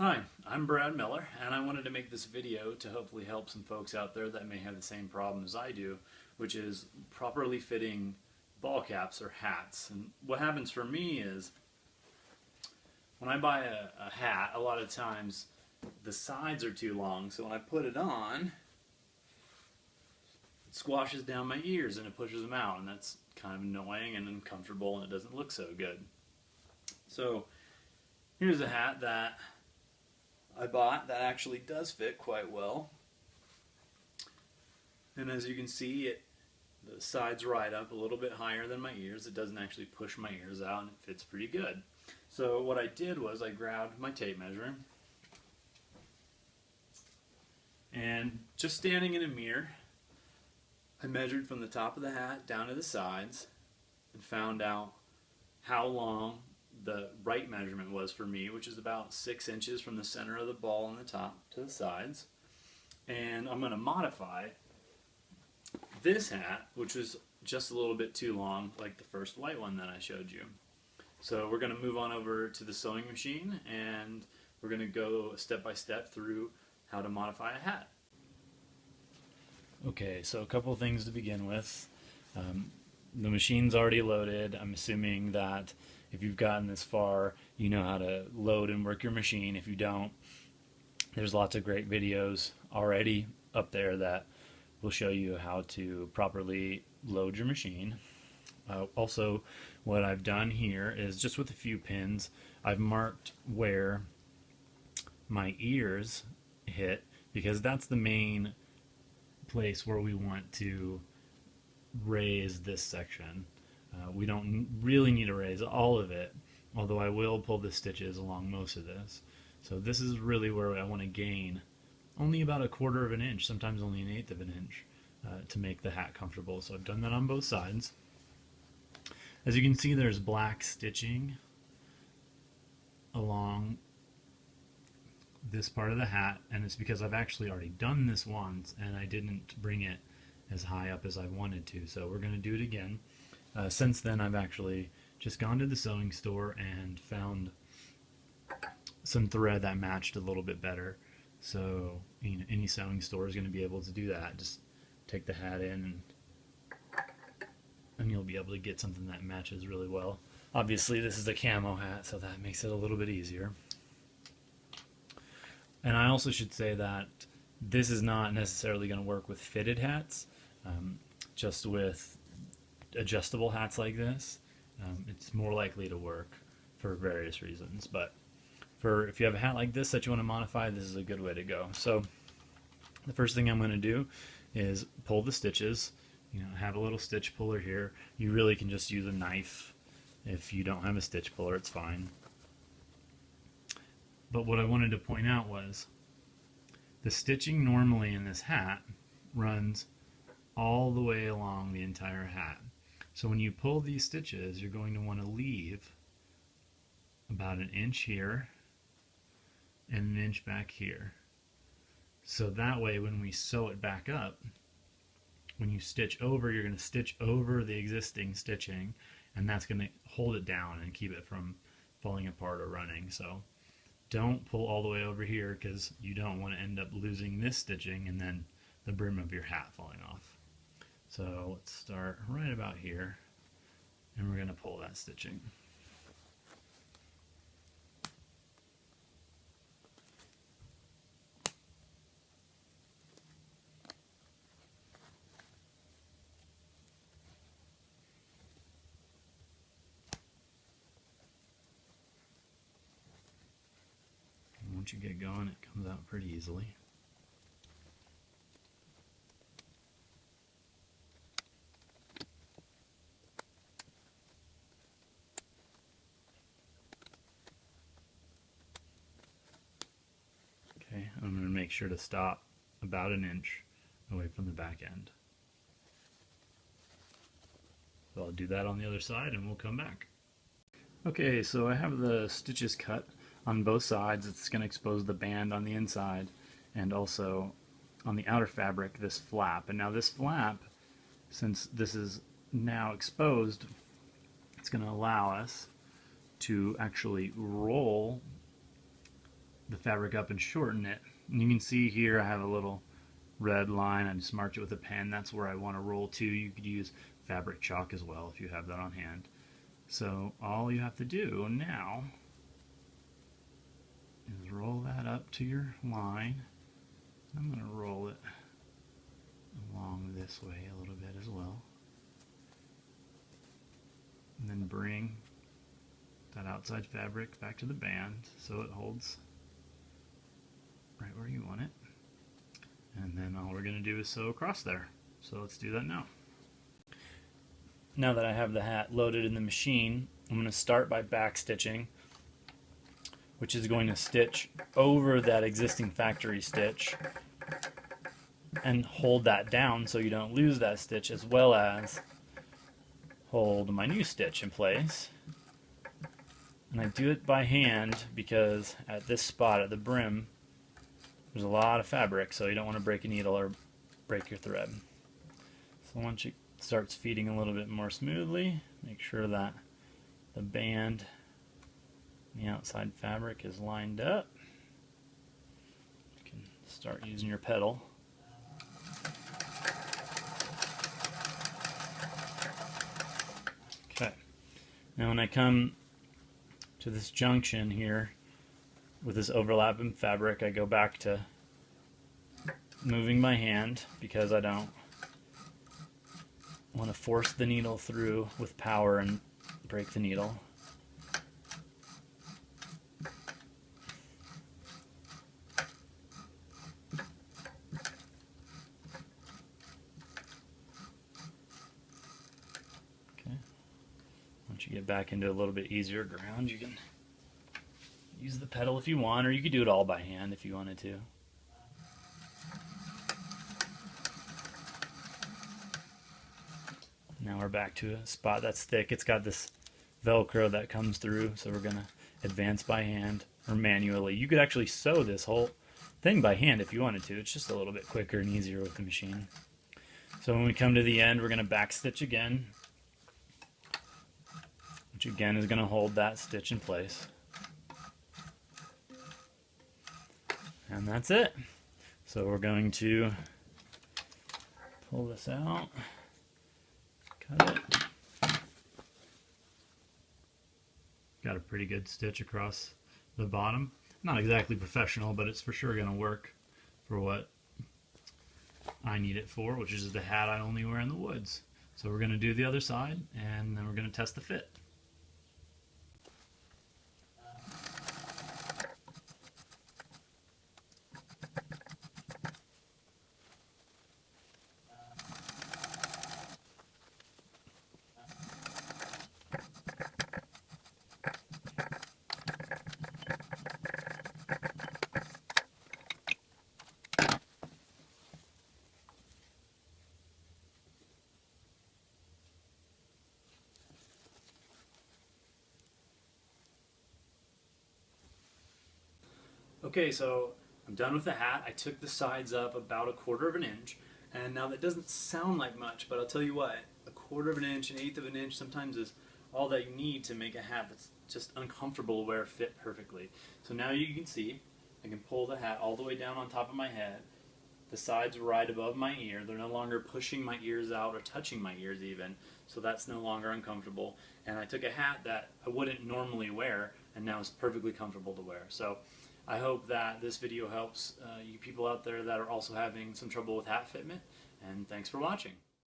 Hi, I'm Brad Miller, and I wanted to make this video to hopefully help some folks out there that may have the same problem as I do, which is properly fitting ball caps or hats. And what happens for me is, when I buy a hat, a lot of times the sides are too long, so when I put it on, it squashes down my ears and it pushes them out, and that's kind of annoying and uncomfortable, and it doesn't look so good. So here's a hat that I bought that actually does fit quite well, and as you can see, the sides ride up a little bit higher than my ears. It doesn't actually push my ears out, and it fits pretty good. So what I did was I grabbed my tape measure and, just standing in a mirror, I measured from the top of the hat down to the sides and found out how long the right measurement was for me, which is about 6 inches from the center of the ball on the top to the sides. And I'm going to modify this hat, which was just a little bit too long, like the first white one that I showed you. So we're going to move on over to the sewing machine, and we're going to go step by step through how to modify a hat. Okay, so a couple things to begin with. The machine's already loaded. I'm assuming that if you've gotten this far, you know how to load and work your machine. If you don't, there's lots of great videos already up there that will show you how to properly load your machine. Also, what I've done here is, just with a few pins, I've marked where my ears hit, because that's the main place where we want to raise this section. We don't really need to raise all of it, although I will pull the stitches along most of this. So this is really where I want to gain only about 1/4 of an inch, sometimes only 1/8 of an inch, to make the hat comfortable. So I've done that on both sides. As you can see, there's black stitching along this part of the hat, and it's because I've actually already done this once and I didn't bring it as high up as I wanted to. So we're going to do it again. Since then, I've actually just gone to the sewing store and found some thread that matched a little bit better. So any sewing store is going to be able to do that. Just take the hat in and you'll be able to get something that matches really well. Obviously, this is a camo hat, so that makes it a little bit easier. And I also should say that this is not necessarily going to work with fitted hats. Just with adjustable hats like this, it's more likely to work for various reasons. But if you have a hat like this that you want to modify, this is a good way to go. So the first thing I'm going to do is pull the stitches. I have a little stitch puller here. You really can just use a knife. If you don't have a stitch puller, it's fine. But what I wanted to point out was the stitching normally in this hat runs all the way along the entire hat. So when you pull these stitches, you're going to want to leave about 1 inch here and 1 inch back here. So that way, when we sew it back up, when you stitch over, you're going to stitch over the existing stitching, and that's going to hold it down and keep it from falling apart or running. So don't pull all the way over here, because you don't want to end up losing this stitching and then the brim of your hat falling off. So let's start right about here, and we're going to pull that stitching. And once you get going, it comes out pretty easily. Okay, I'm going to make sure to stop about 1 inch away from the back end. So I'll do that on the other side and we'll come back. Okay, so I have the stitches cut on both sides. It's going to expose the band on the inside and also on the outer fabric, this flap. And now this flap, since this is now exposed, it's going to allow us to actually roll the fabric up and shorten it. And you can see here I have a little red line. I just marked it with a pen. That's where I want to roll to. You could use fabric chalk as well if you have that on hand. So all you have to do now is roll that up to your line. I'm going to roll it along this way a little bit as well. And then bring that outside fabric back to the band so it holds right where you want it. And then all we're going to do is sew across there. So let's do that now. Now that I have the hat loaded in the machine, I'm going to start by back stitching, which is going to stitch over that existing factory stitch and hold that down so you don't lose that stitch, as well as hold my new stitch in place. And I do it by hand because at this spot at the brim there's a lot of fabric, so you don't want to break a needle or break your thread. So once it starts feeding a little bit more smoothly, make sure that the band and the outside fabric is lined up. You can start using your pedal. Okay, now when I come to this junction here with this overlapping fabric, I go back to moving my hand because I don't want to force the needle through with power and break the needle. Okay. Once you get back into a little bit easier ground, you can use the pedal if you want, or you could do it all by hand if you wanted to. Now we're back to a spot that's thick. It's got this Velcro that comes through, so we're going to advance by hand or manually. You could actually sew this whole thing by hand if you wanted to. It's just a little bit quicker and easier with the machine. So when we come to the end, we're going to back stitch again, which again is going to hold that stitch in place. And that's it. So we're going to pull this out, cut it. Got a pretty good stitch across the bottom. Not exactly professional, but it's for sure going to work for what I need it for, which is the hat I only wear in the woods. So we're going to do the other side, and then we're going to test the fit. Okay, so I'm done with the hat. I took the sides up about 1/4 of an inch, and now that doesn't sound like much, but I'll tell you what, 1/4 of an inch, 1/8 of an inch sometimes is all that you need to make a hat that's just uncomfortable to wear fit perfectly. So now you can see I can pull the hat all the way down on top of my head. The sides right above my ear. They're no longer pushing my ears out or touching my ears even, so that's no longer uncomfortable. And I took a hat that I wouldn't normally wear, and now it's perfectly comfortable to wear. So I hope that this video helps you people out there that are also having some trouble with hat fitment, and thanks for watching.